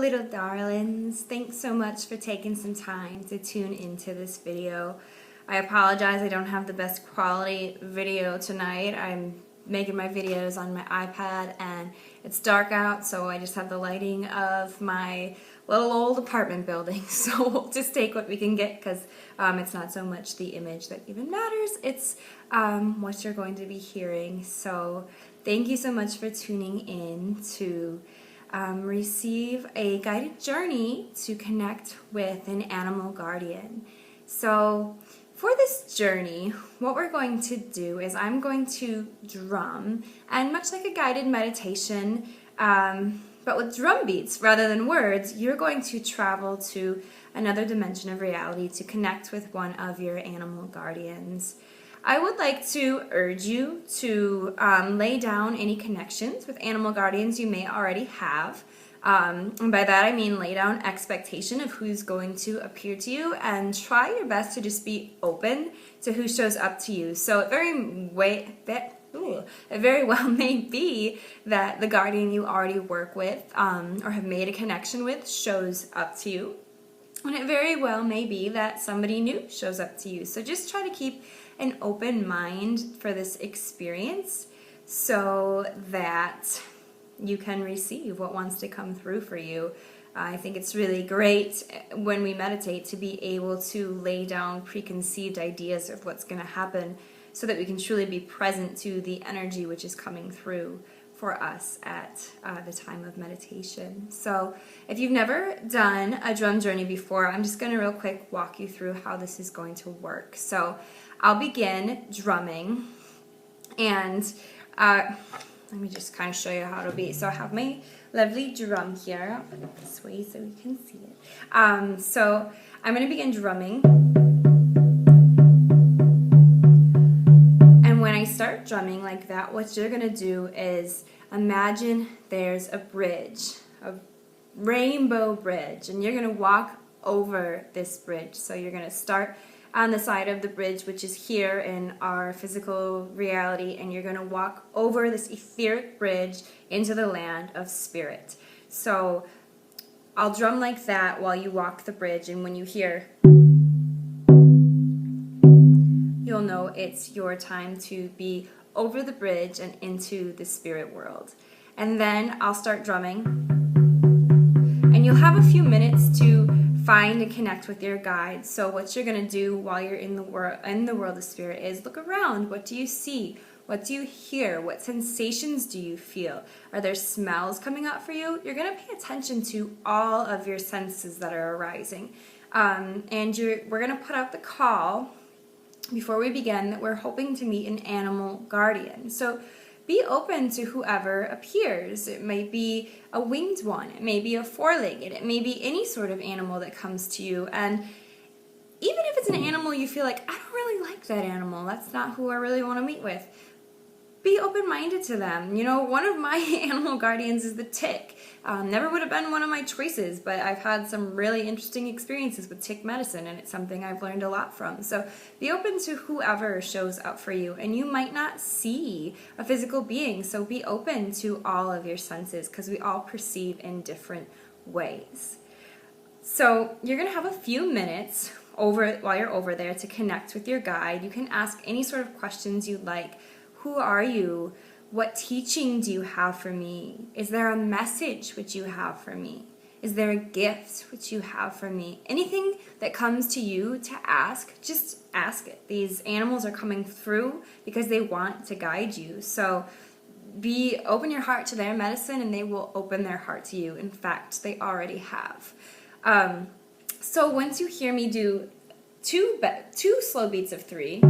little darlings. Thanks so much for taking some time to tune into this video. I apologize I don't have the best quality video tonight. I'm making my videos on my iPad and it's dark out, so I just have the lighting of my little old apartment building. So we'll just take what we can get because it's not so much the image that even matters, it's what you're going to be hearing. So thank you so much for tuning in to receive a guided journey to connect with an animal guardian. So for this journey, what we're going to do is I'm going to drum, and much like a guided meditation, but with drum beats rather than words, you're going to travel to another dimension of reality to connect with one of your animal guardians. I would like to urge you to lay down any connections with animal guardians you may already have. And by that I mean lay down expectation of who's going to appear to you and try your best to just be open to who shows up to you. So it very well may be that the guardian you already work with or have made a connection with shows up to you. And it very well may be that somebody new shows up to you. So just try to keep an open mind for this experience so that you can receive what wants to come through for you. I think it's really great when we meditate to be able to lay down preconceived ideas of what's going to happen so that we can truly be present to the energy which is coming through for us at the time of meditation. So if you've never done a drum journey before, I'm just going to real quick walk you through how this is going to work. So I'll begin drumming, and let me just kind of show you how it'll be. So I have my lovely drum here. I'll put it this way so you can see it. So I'm going to begin drumming. And when I start drumming like that, what you're going to do is imagine there's a bridge, a rainbow bridge, and you're going to walk over this bridge. So you're going to start on the side of the bridge, which is here in our physical reality, and you're going to walk over this etheric bridge into the land of spirit. So I'll drum like that while you walk the bridge, and when you hear, you'll know it's your time to be over the bridge and into the spirit world. And then I'll start drumming, and you'll have a few minutes to find and connect with your guides. So what you're going to do while you're in the world of spirit is look around. What do you see? What do you hear? What sensations do you feel? Are there smells coming up for you? You're going to pay attention to all of your senses that are arising. And we're going to put out the call before we begin that we're hoping to meet an animal guardian. So be open to whoever appears. It may be a winged one, it may be a four-legged, it may be any sort of animal that comes to you. And even if it's an animal you feel like, I don't really like that animal, that's not who I really want to meet with, be open-minded to them. You know, one of my animal guardians is the tick. Never would have been one of my choices, but I've had some really interesting experiences with tick medicine, and it's something I've learned a lot from. So be open to whoever shows up for you, and you might not see a physical being, so be open to all of your senses because we all perceive in different ways. So you're going to have a few minutes while you're over there to connect with your guide. You can ask any sort of questions you'd like. Who are you? What teaching do you have for me? Is there a message which you have for me? Is there a gift which you have for me? Anything that comes to you to ask, just ask it. These animals are coming through because they want to guide you. So open your heart to their medicine and they will open their heart to you. In fact, they already have. So once you hear me do two slow beats of 3,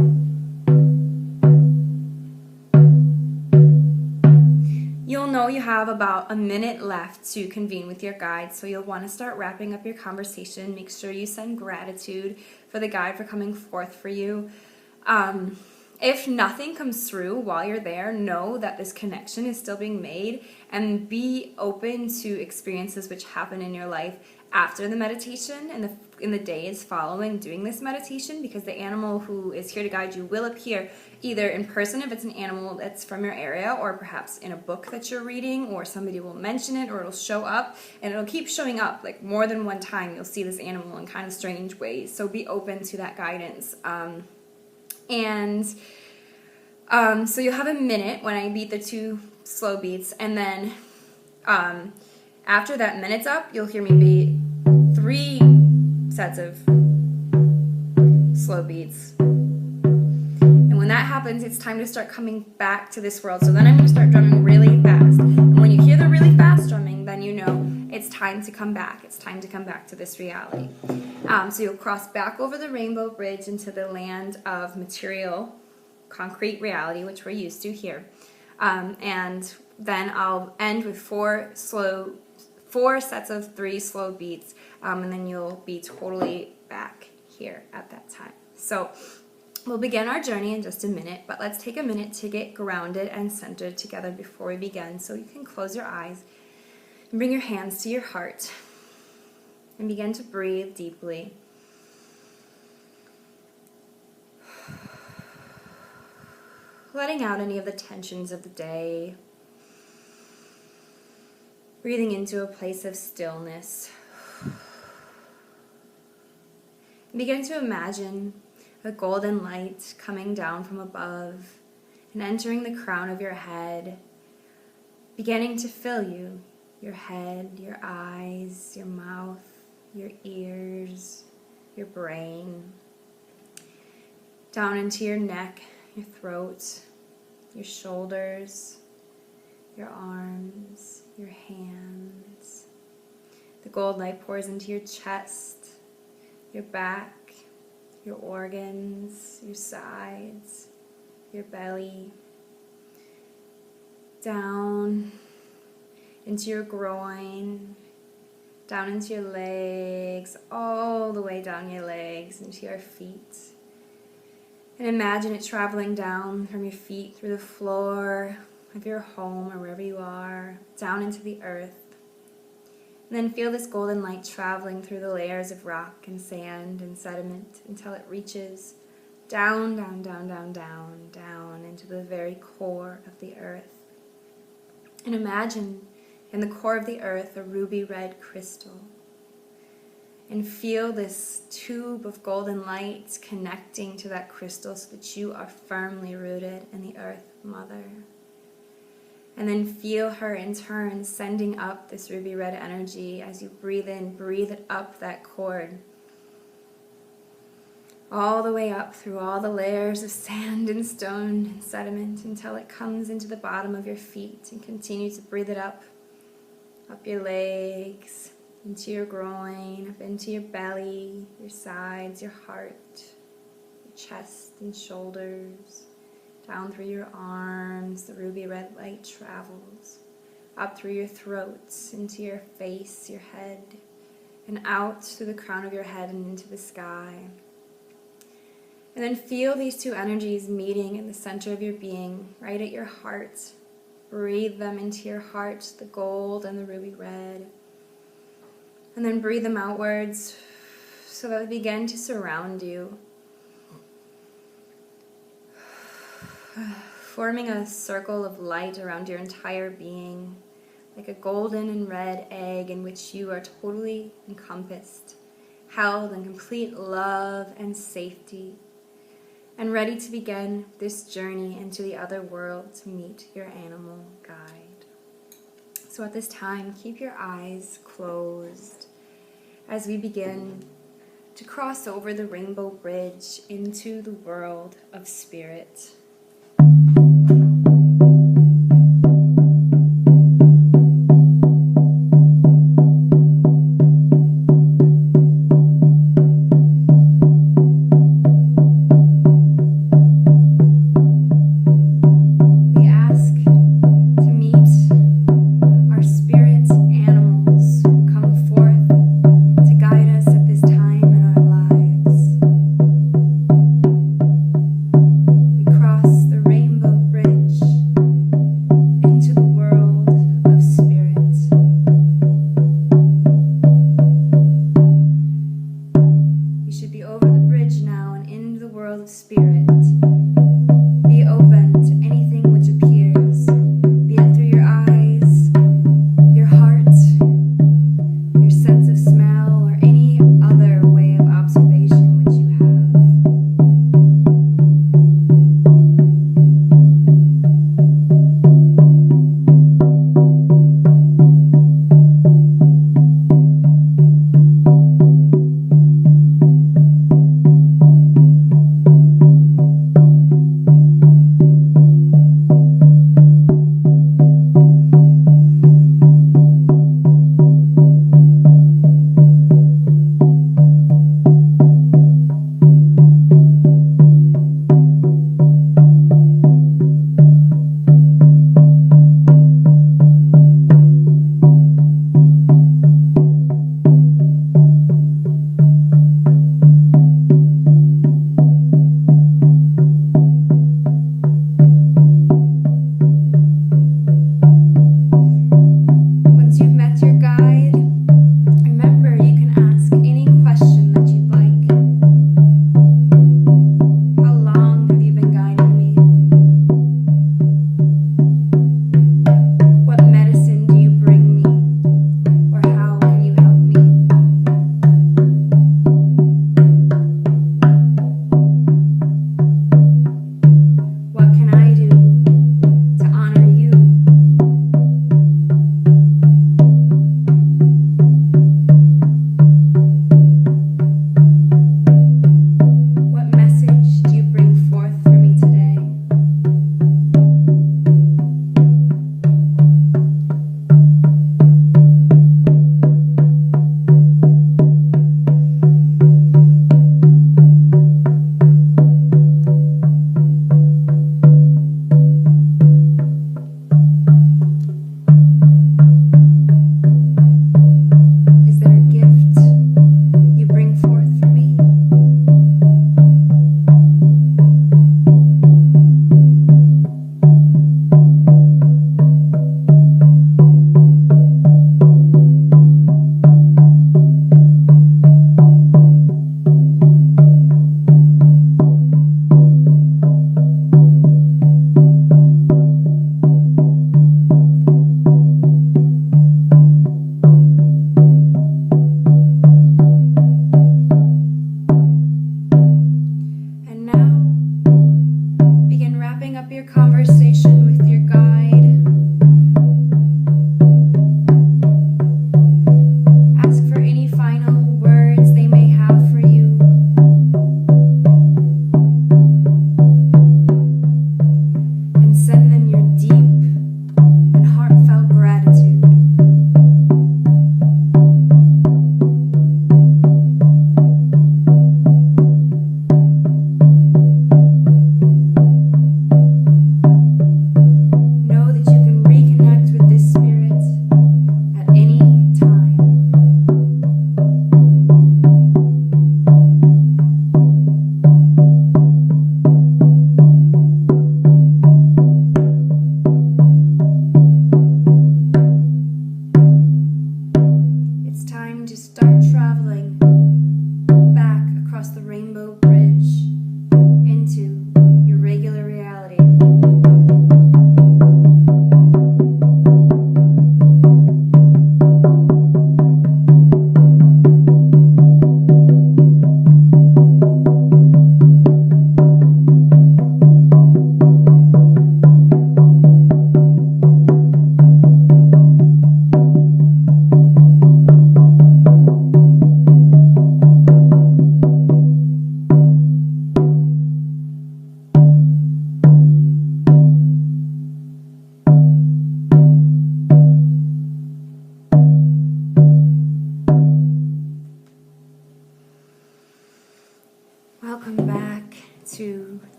you'll know you have about a minute left to convene with your guide, so you'll want to start wrapping up your conversation. Make sure you send gratitude for the guide for coming forth for you. If nothing comes through while you're there, know that this connection is still being made, and be open to experiences which happen in your life after the meditation and in the days following doing this meditation, because the animal who is here to guide you will appear either in person if it's an animal that's from your area, or perhaps in a book that you're reading, or somebody will mention it, or it'll show up, and it'll keep showing up like more than one time. You'll see this animal in kind of strange ways, so be open to that guidance. So you'll have a minute when I beat the 2 slow beats, and then after that minute's up, you'll hear me beat 3 sets of slow beats. And when that happens, it's time to start coming back to this world. So then I'm going to start drumming really fast. And when you hear the really fast drumming, then you know it's time to come back. It's time to come back to this reality. So you'll cross back over the rainbow bridge into the land of material, concrete reality, which we're used to here. And then I'll end with 4 sets of 3 slow beats, and then you'll be totally back here at that time. So we'll begin our journey in just a minute, but let's take a minute to get grounded and centered together before we begin. So you can close your eyes and bring your hands to your heart and begin to breathe deeply. Letting out any of the tensions of the day. Breathing into a place of stillness. Begin to imagine a golden light coming down from above and entering the crown of your head, beginning to fill you, your head, your eyes, your mouth, your ears, your brain, down into your neck, your throat, your shoulders, your arms, your hands. The gold light pours into your chest, your back, your organs, your sides, your belly, down into your groin, down into your legs, all the way down your legs into your feet. And imagine it traveling down from your feet through the floor of your home or wherever you are, down into the earth. And then feel this golden light traveling through the layers of rock and sand and sediment until it reaches down, down, down, down, down, down into the very core of the earth. And imagine in the core of the earth a ruby red crystal. And feel this tube of golden light connecting to that crystal so that you are firmly rooted in the Earth Mother. And then feel her in turn sending up this ruby red energy as you breathe in, breathe it up that cord. All the way up through all the layers of sand and stone and sediment until it comes into the bottom of your feet, and continue to breathe it up your legs, into your groin, up into your belly, your sides, your heart, your chest and shoulders, down through your arms. The ruby red light travels up through your throat, into your face, your head, and out through the crown of your head and into the sky. And then feel these 2 energies meeting in the center of your being, right at your heart. Breathe them into your heart, the gold and the ruby red. And then breathe them outwards so that they begin to surround you, forming a circle of light around your entire being, like a golden and red egg in which you are totally encompassed, held in complete love and safety, and ready to begin this journey into the other world to meet your animal guide. So at this time, keep your eyes closed as we begin to cross over the rainbow bridge into the world of spirit. Cross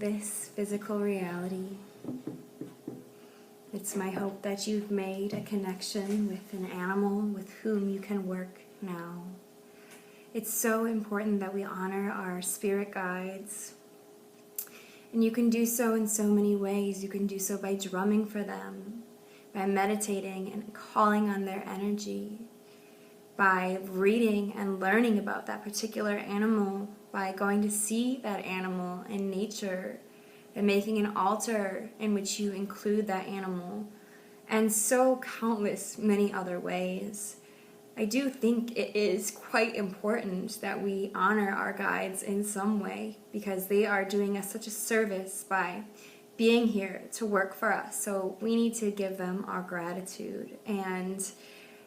this physical reality. It's my hope that you've made a connection with an animal with whom you can work now. It's so important that we honor our spirit guides. And you can do so in so many ways. You can do so by drumming for them, by meditating and calling on their energy, by reading and learning about that particular animal, by going to see that animal in nature, by making an altar in which you include that animal, and so countless many other ways. I do think it is quite important that we honor our guides in some way, because they are doing us such a service by being here to work for us. So we need to give them our gratitude. And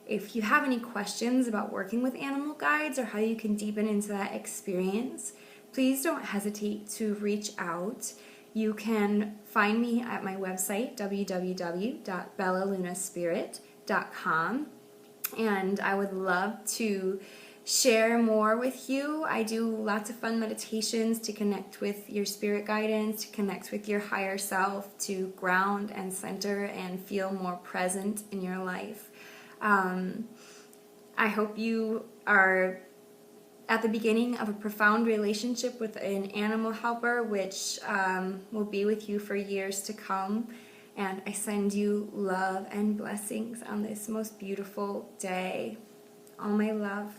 if you have any questions about working with animal guides or how you can deepen into that experience, please don't hesitate to reach out. You can find me at my website, www.bellalunaspirit.com. And I would love to share more with you. I do lots of fun meditations to connect with your spirit guidance, to connect with your higher self, to ground and center and feel more present in your life. I hope you are at the beginning of a profound relationship with an animal helper, which will be with you for years to come. And I send you love and blessings on this most beautiful day. All my love.